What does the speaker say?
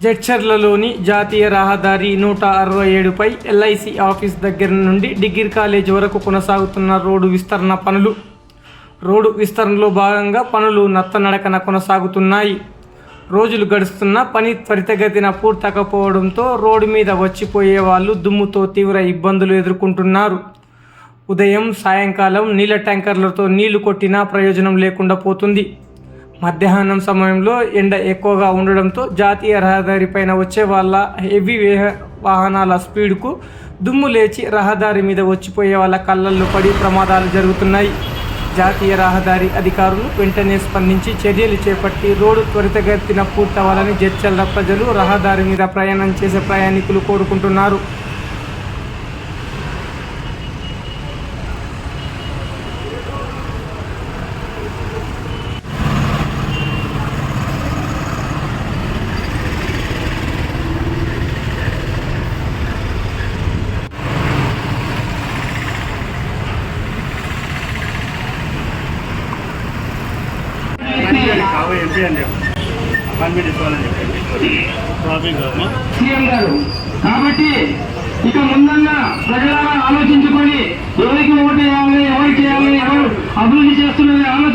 జడ్చర్లలోని జాతీయ రహదారి 167పై LIC office దగ్గర నుండి డిగ్రీ కాలేజ్ వరకు కొనసాగుతున్న రోడ్డు విస్తరణ పనులు. రోడ్డు విస్తరణలో భాగంగా పనులు నత్తనడకన కొనసాగుతున్నాయి. రోజులు గడుస్తున్నా పని త్వరితగతిన పూర్తకపోవడంతో రోడ్డు మీద వచ్చిపోయే వాళ్ళు దుమ్ముతో తీవ్ర ఇబ్బందులు ఎదుర్కొంటున్నారు. ఉదయం సాయంకాలం నీళ్ళ ట్యాంకర్లతో నీళ్లు కొట్టినా ప్రయోజనం లేకుండా పోతుంది. మధ్యాహ్నం సమయంలో ఎండ ఎక్కువగా ఉండడంతో జాతీయ రహదారి పైన వచ్చే వాళ్ళ హెవీ వాహనాల స్పీడ్కు దుమ్ము లేచి రహదారి మీద వచ్చిపోయే వాళ్ళ కళ్ళల్లో పడి ప్రమాదాలు జరుగుతున్నాయి. జాతీయ రహదారి అధికారులు వెంటనే స్పందించి చర్యలు చేపట్టి రోడ్డు త్వరితగతిన పూర్తవ్వాలని జడ్చర్ల ప్రజలు, రహదారి మీద ప్రయాణం చేసే ప్రయాణికులు కోరుకుంటున్నారు. సీఎం గారు కాబట్టి ఇక ముందన్నా ప్రజలను ఆలోచించుకొని ఎవరికి ఓటు వేయాలి, ఎవరు చేయాలి, ఎవరు అభివృద్ధి చేస్తున్నది